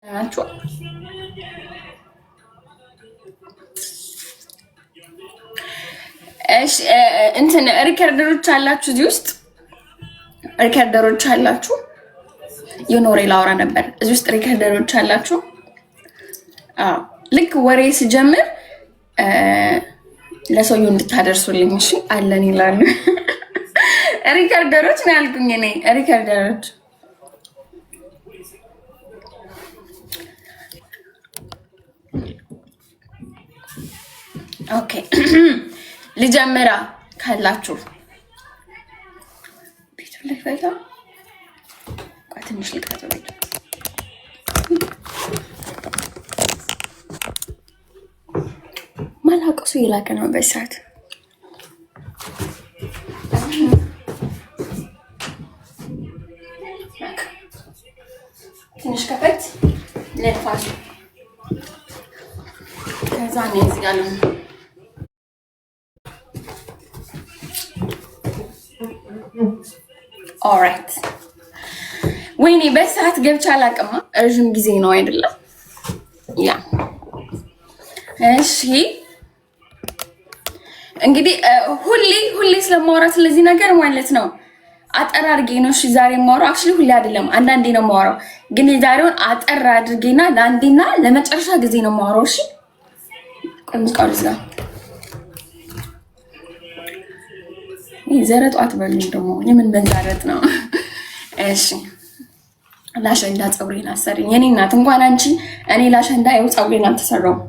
ናችሁ? እሺ እንትን ሪከርደሮች አላችሁ? እዚህ ውስጥ ሪከርደሮች አላችሁ? የኖሬ ላውራ ነበር። እዚህ ውስጥ ሪከርደሮች አላችሁ? አዎ፣ ልክ ወሬ ሲጀምር ለሰውየው እንድታደርሱልኝ እሺ። አለን ይላሉ። ሪከርደሮች ነው ያልኩኝ እኔ። ሪከርደሮች ኦኬ። ልጀምራ ካላችሁ ቤቱ ላይ ፈታ ትንሽ ልቀጠው። ቤቱ ማላቀሱ ይላቀ ነው በሰዓት ትንሽ ከፈት ለፋሱ ከዛ ነው ይዝጋሉ። ኦልራይት ወይኔ በሰዓት ገብቻ አላቅማ። ረዥም ጊዜ ነው አይደለም? ያ እሺ። እንግዲህ ሁሌ ስለማወራ ስለዚህ ነገር ማለት ነው አጠር አድርጌ ነው እሺ ዛሬ የማወራው። አክቹሊ ሁሌ አይደለም አንዳንዴ ነው የማወራው፣ ግን የዛሬውን አጠር አድርጌና ለአንዴና ለመጨረሻ ጊዜ ነው የማወራው። እሺ ቆምስቃው ልዛ ዘረጧ አትበሉኝ ደግሞ የምን መንዛረት ነው? እሺ ላሸንዳ ፀጉሬን አሰሪኝ የኔ እናት። እንኳን አንቺ እኔ ላሸንዳ ይኸው ፀጉሬን አልተሰራውም።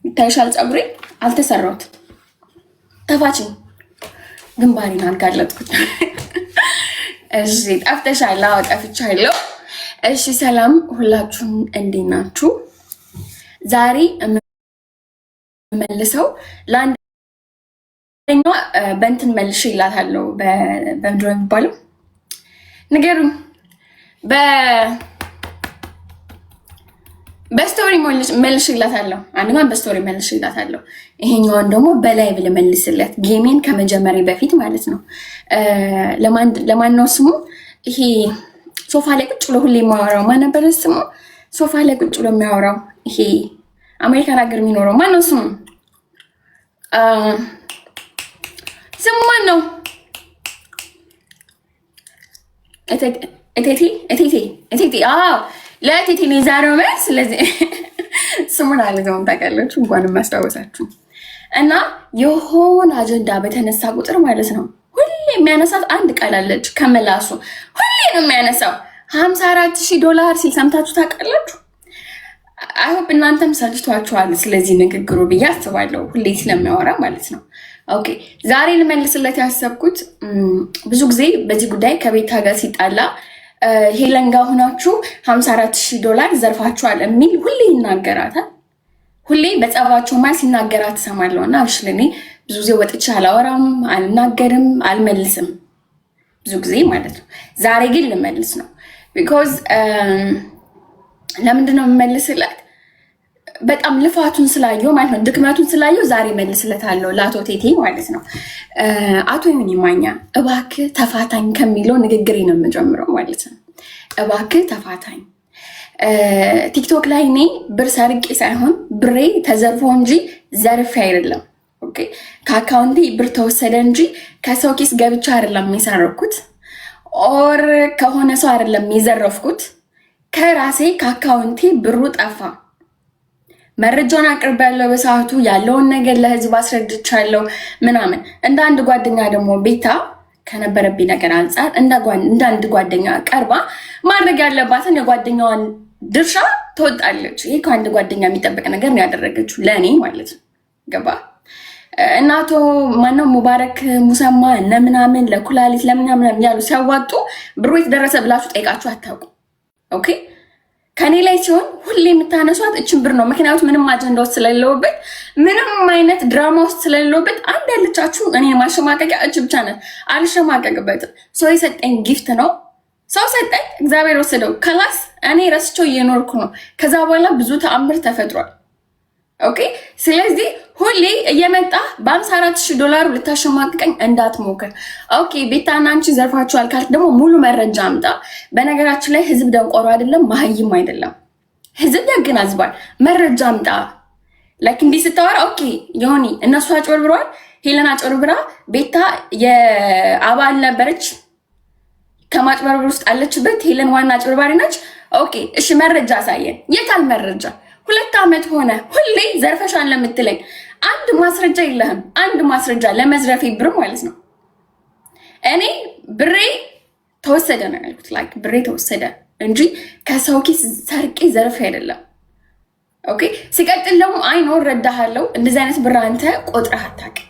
ይታይሻል፣ ፀጉሬ አልተሰራሁት። ተፋችኝ፣ ግንባሬን አልጋለጥኩት። እሺ ጠፍተሻል? አዎ ጠፍቻለሁ። እሺ ሰላም ሁላችሁም እንዴት ናችሁ? ዛሬ መልሰው ለአንደኛዋ በእንትን መልሼ እላታለሁ። በምንድን ነው የሚባለው? ንገሩኝ። በስቶሪ መልሼ እላታለሁ። አንደኛዋን በስቶሪ መልሼ እላታለሁ። ይሄኛውን ደግሞ በላይ ብለ መልስለት። ጌሜን ከመጀመሪያ በፊት ማለት ነው። ለማን ነው ስሙ? ይሄ ሶፋ ላይ ቁጭ ብሎ ሁሌ የሚያወራው ማን ነበር ስሙ? ሶፋ ላይ ቁጭ ብሎ የሚያወራው ይሄ አሜሪካን ሀገር የሚኖረው ማን ነው ስሙ? ስሙ ማን ነው? እቴቴ። አዎ ለእቴቴ ነው የዛሬው መልስ። ስለዚህ ስሙን አልዘውም ታውቃላችሁ። እንኳንም ማስታወሳችሁ። እና የሆነ አጀንዳ በተነሳ ቁጥር ማለት ነው ሁሌ የሚያነሳት አንድ ቃል አለች ከመላሱ ሁሌ ነው የሚያነሳው። $54,000 ሲል ሰምታችሁ ታውቃላችሁ? አይሆፕ እናንተም ሰልችቷችኋል ስለዚህ ንግግሩ ብዬ አስባለሁ፣ ሁሌ ስለሚያወራ ማለት ነው። ኦኬ ዛሬ ልመልስለት ያሰብኩት ብዙ ጊዜ በዚህ ጉዳይ ከቤታ ጋር ሲጣላ ሄለን ጋር ሆናችሁ $54,000 ዘርፋችኋል የሚል ሁሌ ይናገራታል። ሁሌ በጸባቸው ማል ሲናገራት ትሰማለሁ። እና አሽለኔ ብዙ ጊዜ ወጥቼ አላወራም፣ አልናገርም፣ አልመልስም ብዙ ጊዜ ማለት ነው። ዛሬ ግን ልመልስ ነው። ቢኮዝ ለምንድን ነው የምመልስለት? በጣም ልፋቱን ስላየው ማለት ነው፣ ድክመቱን ስላየው ዛሬ መልስለታለሁ ለአቶ ቴቴ ማለት ነው። አቶ ይሁን ይማኛ እባክህ ተፋታኝ ከሚለው ንግግሬ ነው የምጀምረው ማለት ነው። እባክህ ተፋታኝ። ቲክቶክ ላይ እኔ ብር ሰርቄ ሳይሆን ብሬ ተዘርፎ እንጂ ዘርፌ አይደለም። ኦኬ ከአካውንቴ ብር ተወሰደ እንጂ ከሰው ኪስ ገብቻ አይደለም የሰረኩት፣ ኦር ከሆነ ሰው አይደለም የዘረፍኩት። ከራሴ ከአካውንቴ ብሩ ጠፋ። መረጃውን አቅርቤያለሁ በሰዓቱ ያለውን ነገር ለህዝብ አስረድቻለሁ ምናምን። እንደ አንድ ጓደኛ ደግሞ ቤታ ከነበረብኝ ነገር አንጻር እንደ አንድ ጓደኛ ቀርባ ማድረግ ያለባትን የጓደኛዋን ድርሻ ትወጣለች። ይሄ ከአንድ ጓደኛ የሚጠበቅ ነገር ነው ያደረገችው ለእኔ ማለት ነው። ገባ? እናቶ ማነው ሙባረክ ሙሰማ እነ ምናምን ለኩላሊት ለምናምን ያሉ ሲያዋጡ ብሩ የተደረሰ ብላችሁ ጠይቃችሁ አታውቁ። ኦኬ ከኔ ላይ ሲሆን ሁሌ የምታነሷት እችን ብር ነው። ምክንያቱም ምንም አጀንዳ ውስጥ ስለሌለውበት፣ ምንም አይነት ድራማ ውስጥ ስለሌለውበት አንድ ያለቻችሁ እኔ ማሸማቀቂያ እች ብቻ ናት። አልሸማቀቅበትም። ሰው የሰጠኝ ጊፍት ነው። ሰው ሰጠኝ፣ እግዚአብሔር ወሰደው። ከላስ እኔ ረስቸው እየኖርኩ ነው። ከዛ በኋላ ብዙ ተአምር ተፈጥሯል። ኦኬ ስለዚህ ሁሌ እየመጣ $54,000 ልታሸማቅቀኝ እንዳትሞክር። ኦኬ ቤታና አንቺ ዘርፋችኋል ካልክ ደግሞ ሙሉ መረጃ አምጣ። በነገራችን ላይ ህዝብ ደንቆሮ አይደለም፣ መሀይም አይደለም። ህዝብ ያገናዝባል። መረጃ አምጣ። ላይክ እንዲህ ስታወራ ኦኬ ዮኒ እነሱ አጭበርብረዋል፣ ሄለን አጭበርብራ ቤታ የአባል ነበረች ከማጭበርበር ውስጥ አለችበት፣ ሄለን ዋና አጭበርባሪ ነች። ኦኬ እሺ መረጃ አሳየን። የታል መረጃ? 2 ዓመት ሆነ ሁሌ ዘርፈሻን ለምትለኝ አንድ ማስረጃ የለህም። አንድ ማስረጃ ለመዝረፌ ብር ማለት ነው። እኔ ብሬ ተወሰደ ነው ያልኩት። ላይክ ብሬ ተወሰደ እንጂ ከሰው ኪስ ሰርቄ ዘርፌ አይደለም። ኦኬ ሲቀጥል ደግሞ አይኖ ረዳሃለው። እንደዚህ አይነት ብር አንተ ቆጥረህ አታውቅም።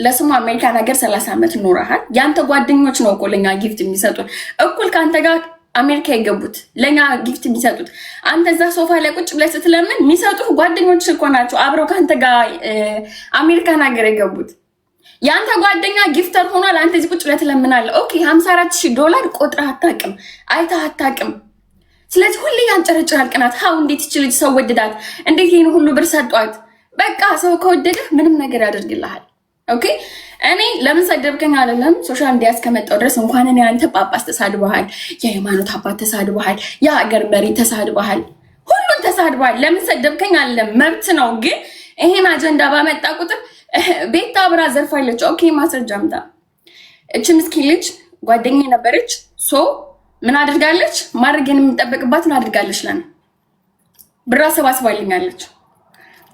ለስሙ አሜሪካን ሀገር 30 ዓመት ኖረሃል። ያንተ ጓደኞች ነው እኮ ለኛ ጊፍት የሚሰጡት እኩል ከአንተ ጋር አሜሪካ የገቡት ለኛ ጊፍት የሚሰጡት። አንተ እዛ ሶፋ ላይ ቁጭ ብለህ ስትለምን የሚሰጡህ ጓደኞች እኮ ናቸው አብረው ከአንተ ጋር አሜሪካን ሀገር የገቡት። ያንተ ጓደኛ ጊፍተር ሆኗል። አንተ እዚህ ቁጭ ብለህ ትለምናለህ። ኦኬ $54,000 ቆጥረህ አታውቅም፣ አይተህ አታውቅም። ስለዚህ ሁሌ ያንጨረጭራል ቅናት። ሀው እንዴት ይችል ሰው ወደዳት፣ እንዴት ይህን ሁሉ ብር ሰጧት። በቃ ሰው ከወደደህ ምንም ነገር ያደርግልሃል። ኦኬ እኔ ለምን ሰደብከኝ አይደለም ሶሻል ሚዲያ እስከመጣው ድረስ እንኳን እኔ አንተ ጳጳስ ተሳድበሃል፣ የሃይማኖት አባት ተሳድበሃል፣ የሀገር መሪ ተሳድበሃል፣ ሁሉን ተሳድበሃል። ለምን ሰደብከኝ አይደለም መብት ነው። ግን ይሄን አጀንዳ ባመጣ ቁጥር ቤታ ብራ ዘርፋለች። ኦኬ ማስረጃ አምጣ። እቺ ምስኪን ልጅ ጓደኛዬ ነበረች። ሶ ምን አድርጋለች? ማድረግን የምንጠብቅባትን አድርጋለች። ለኔ ብራ ሰባስባልኛለች።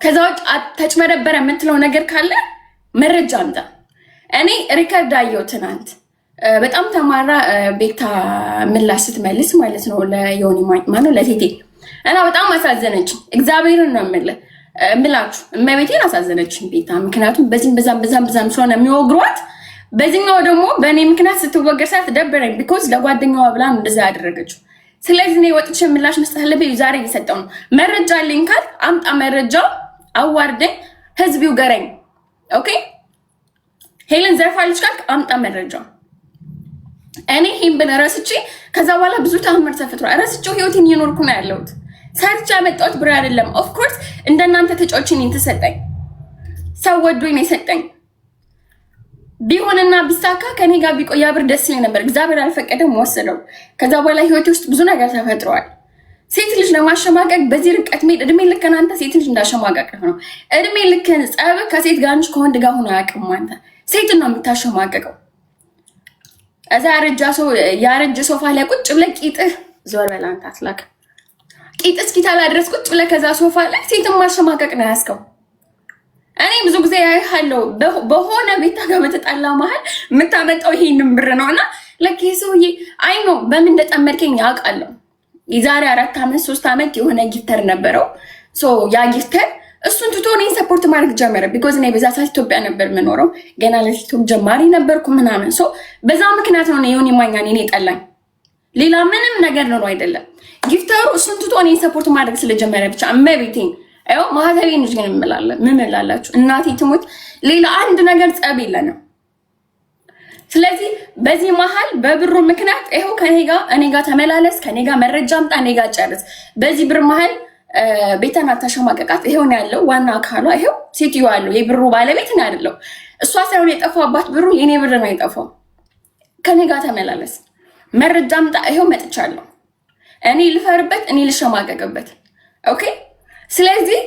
ከዛ ውጭ ተጭበረበረ የምትለው ነገር ካለ መረጃ አምጣ። እኔ ሪከርድ አየሁ ትናንት። በጣም ተማራ ቤታ ምላሽ ስትመልስ ማለት ነው ለዮኒ ማነው ለቴቴ እና በጣም አሳዘነች። እግዚአብሔርን ነው እምላችሁ እመቤቴን አሳዘነችኝ ቤታ። ምክንያቱም በዚህም በዛም ስለሆነ የሚወግሯት፣ በዚህኛው ደግሞ በእኔ ምክንያት ስትወገር ሳት ደበረኝ። ቢኮዝ ለጓደኛዋ ብላ እንደዛ ያደረገችው። ስለዚህ እኔ ወጥቼ ምላሽ መስጠት አለብኝ። ዛሬ እየሰጠው ነው። መረጃ አለኝ ካል አምጣ መረጃ፣ አዋርደኝ፣ ህዝብ ይውገረኝ። ኦኬ ሄለን ዘርፋለች ካልክ አምጣ መረጃ። እኔ ይሄን ብለ ረስቼ ከዛ በኋላ ብዙ ተአምር ተፈጥሯል። ረስቼው ህይወቴን እየኖርኩ ነው ያለሁት። ሰርቻ ያመጣሁት ብር አይደለም። ኦፍ ኮርስ እንደናንተ ተጫዎችን ተሰጠኝ፣ ሰው ወዶኝ ነው የሰጠኝ። ቢሆንና ቢሳካ ከኔ ጋር ቢቆያ ብር ደስ ይለኝ ነበር። እግዚአብሔር አልፈቀደም ወሰደው። ከዛ በኋላ ህይወቴ ውስጥ ብዙ ነገር ተፈጥሯል። ሴት ልጅ ለማሸማቀቅ በዚህ ርቀት ሜድ እድሜ ልክን አንተ ሴት ልጅ እንዳሸማቀቅ ነው። እድሜ ልክን ጸብ ከሴት ጋር እንጂ ከወንድ ጋር ሆኖ አያውቅም። አንተ ሴት ነው የምታሸማቀቀው። እዛ ያረጀ ሶፋ ላይ ቁጭ ብለህ ቂጥህ ዞር በላ አንተ አትላክ ቂጥ እስኪታላ ድረስ ቁጭ ብለህ ከዛ ሶፋ ላይ ሴትን ማሸማቀቅ ነው ያስከው። እኔ ብዙ ጊዜ ያይሃለሁ በሆነ ቤታ ጋር በተጣላ መሀል የምታመጣው ይሄንን ብር ነውና ለክ ሰውዬ አይ ነው በምን እንደጠመድከኝ ያውቃለሁ። የዛሬ 4 ዓመት 3 ዓመት የሆነ ጊፍተር ነበረው። ሶ ያ ጊፍተር እሱን ትቶ እኔን ሰፖርት ማድረግ ጀመረ። ቢኮዝ እኔ በዛ ሰዓት ኢትዮጵያ ነበር የምኖረው፣ ገና ለቲክቶክ ጀማሪ ነበርኩ ምናምን። ሶ በዛ ምክንያት ነው ዮኒ ማኛን እኔ ጠላኝ። ሌላ ምንም ነገር ነው አይደለም። ጊፍተሩ እሱን ትቶ እኔን ሰፖርት ማድረግ ስለጀመረ ብቻ እመቤቴን አዮ ማህተቤ እንጂ ግን ምን እላላችሁ እናቴ ትሞት ሌላ አንድ ነገር ጸብ የለንም። ስለዚህ በዚህ መሃል በብሩ ምክንያት ይሄው እኔ ጋር ተመላለስ፣ ከኔ ጋር መረጃ አምጣ፣ እኔ ጋር ጨርስ። በዚህ ብር መሃል ቤተና ተሸማቀቃት። ይሄው ነው ያለው ዋና አካሏ። ይሄው ሴትዮ ያለው የብሩ ባለቤት ነው አይደለው? እሷ ሳይሆን የጠፋባት ብሩ የኔ ብር ነው የጠፋው። ከኔ ጋር ተመላለስ፣ መረጃ አምጣ። ይሄው መጥቻለሁ። እኔ ልፈርበት፣ እኔ ልሸማቀቅበት። ኦኬ ስለዚህ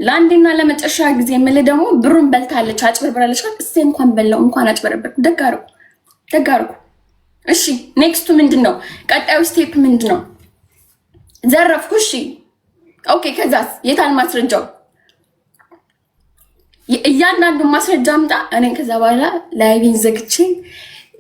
ለአንዴና ለመጨረሻ ጊዜ የምልህ ደግሞ ብሩን በልታለች፣ አጭበርብራለች። እስቲ እንኳን በላው እንኳን አጭበረበርኩ፣ ደግ አደረኩ። እሺ ኔክስቱ ምንድነው? ቀጣዩ ስቴፕ ምንድነው? ዘረፍኩ። እሺ ኦኬ ከዛስ የታል ማስረጃው? እያንዳንዱን ማስረጃ አምጣ። እኔ ከዛ በኋላ ላይቪን ዘግቼ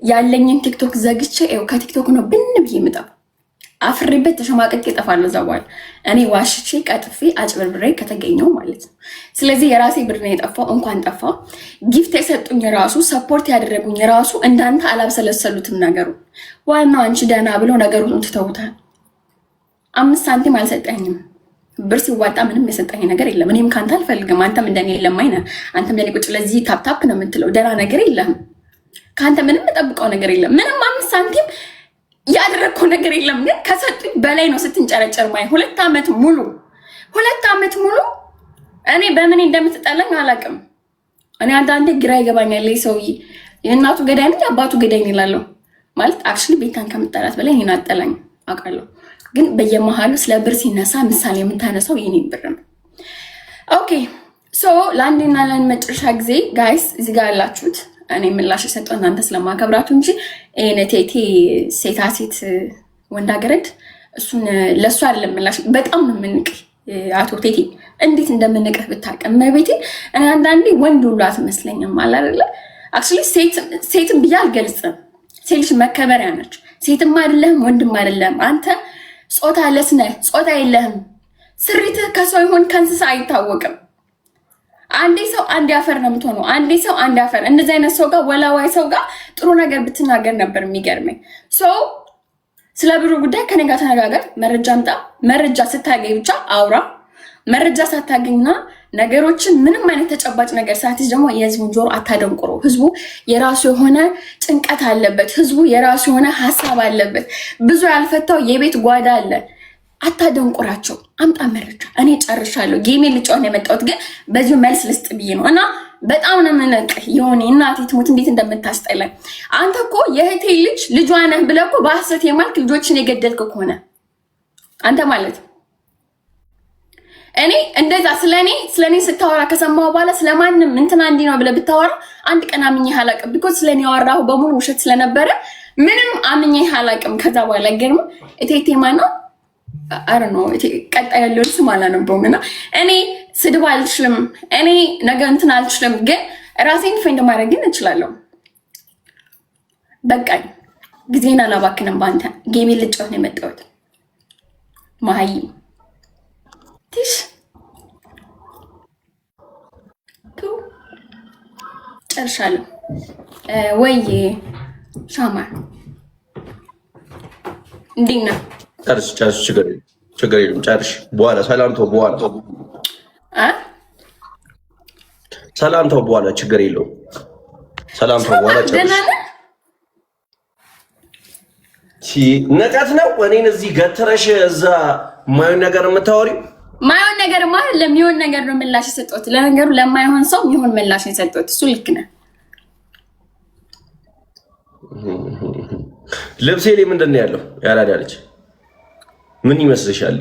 ያለኝን ቲክቶክ ዘግቼ ከቲክቶክ ነው ብን ብዬ የምጠፋው። አፍሬበት ተሸማቀቅ ይጠፋል። እዛ በኋላ እኔ ዋሽቼ ቀጥፌ አጭበርብሬ ከተገኘው ማለት ነው። ስለዚህ የራሴ ብር ነው የጠፋው። እንኳን ጠፋ። ጊፍት የሰጡኝ ራሱ ሰፖርት ያደረጉኝ ራሱ እንዳንተ አላብሰለሰሉትም ነገሩ። ዋናው አንቺ ደህና ብሎ ነገሩን ትተውታል። 5 ሳንቲም አልሰጠኝም። ብር ሲዋጣ ምንም የሰጠኝ ነገር የለም። እኔም ካንተ አልፈልግም። አንተም እንደኔ የለማኝ ነህ። አንተም ለኔ ቁጭ ለዚህ ታፕታፕ ነው የምትለው። ደህና ነገር የለም። ካንተ ምንም የምጠብቀው ነገር የለም። ምንም 5 ሳንቲም ያደረግከው ነገር የለም። ግን ከሰጡኝ በላይ ነው ስትንጨረጨር ማይ 2 ዓመት ሙሉ እኔ በምን እንደምትጠላኝ አላውቅም። እኔ አንዳንዴ ግራ ይገባኛል። ሰውዬ የእናቱ ገዳይ ነው የአባቱ ገዳይ ነው ይላለሁ። ማለት አክቹሊ ቤታን ከምጠላት በላይ እኔን አጠላኝ አውቃለሁ። ግን በየመሃሉ ስለ ብር ሲነሳ ምሳሌ የምታነሳው የኔ ብር ነው። ኦኬ ሶ ለአንዴና ለመጨረሻ ጊዜ ጋይስ እዚህ ጋር ያላችሁት እኔ ምላሽ የሰጠው እናንተ ስለማከብራችሁ እንጂ ቴቴ ሴታ ሴት ወንዳገረድ እሱን ለእሱ አይደለም ምላሽ። በጣም ነው የምንቅህ አቶ ቴቴ፣ እንዴት እንደምንቅህ ብታውቅም መቤቴ። እኔ አንዳንዴ ወንድ ሁሉ አትመስለኝም አይደለ? አክቹዋሊ ሴትም ብዬ አልገልጽም። ሴት ልጅ መከበሪያ ነች። ሴትም አይደለህም ወንድም አይደለህም። አንተ ጾታ ለስነህ ጾታ የለህም። ስሪትህ ከሰው ይሆን ከእንስሳ አይታወቅም። አንዴ ሰው አንድ አፈር ነው የምትሆነው። አንዴ ሰው አንድ አፈር። እንደዚህ አይነት ሰው ጋር ወላዋይ ሰው ጋር ጥሩ ነገር ብትናገር ነበር የሚገርመኝ። ስለ ብሩ ጉዳይ ከኔ ጋር ተነጋገር፣ መረጃ አምጣ። መረጃ ስታገኝ ብቻ አውራ። መረጃ ሳታገኝና ነገሮችን ምንም አይነት ተጨባጭ ነገር ሳትይዝ ደግሞ የህዝቡን ጆሮ አታደንቁሩ። ህዝቡ የራሱ የሆነ ጭንቀት አለበት። ህዝቡ የራሱ የሆነ ሀሳብ አለበት። ብዙ ያልፈታው የቤት ጓዳ አለ። አታደንቁራቸው። አምጣ መረጃ። እኔ ጨርሻለሁ። ጌሜን ልጫወት ነው የመጣሁት፣ ግን በዚሁ መልስ ልስጥ ብዬ ነው። እና በጣም ነው የምነቅህ። የሆነ እናቴ ትሙት እንዴት እንደምታስጠላኝ። አንተ እኮ የእህቴ ልጇ ነህ ብለህ እኮ በሐሰት የማልክ ልጆችን የገደልክ ከሆነ አንተ ማለት እኔ እንደዛ ስለኔ ስታወራ ከሰማሁ በኋላ ስለማንም እንትና እንዲህ ነው ብለህ ብታወራ አንድ ቀን አምኜ አላቅም። ቢኮዝ ስለኔ ያወራሁ በሙሉ ውሸት ስለነበረ ምንም አምኜ አላቅም። ከዛ በኋላ ገርም እቴቴ ማነው አረ ነው ቀጣይ ያለውን ስም አላነበውም። እና እኔ ስድብ አልችልም፣ እኔ ነገ እንትን አልችልም፣ ግን ራሴን ዲፌንድ ማድረግ ግን እችላለሁ። በቃኝ። ጊዜን አላባክንም በአንተ ጌሜ ልጫወት ነው የመጣሁት። ማሀይ ቲሽ ጨርሻለሁ ወይ ሻማ እንዴት ነህ? ጨርሽ ችግር የለም ጨርሽ። በኋላ ሰላምታው በኋላ ችግር የለውም። ሰላምታው በኋላ ጨርሽ። ነቀት ነው እኔን እዚህ ገትረሽ እዛ ማየውን ነገር የምታወሪው። ማየውን ነገር ማለት ለሚሆን ነገር ነው ምላሽ የሰጠሁት። ለነገሩ ለማይሆን ሰው የሚሆን ምላሽ የሰጠሁት እሱ ልክ ነህ። ልብሴ ላይ ምንድን ነው ያለው? ያላዳለች ምን ይመስልሻል?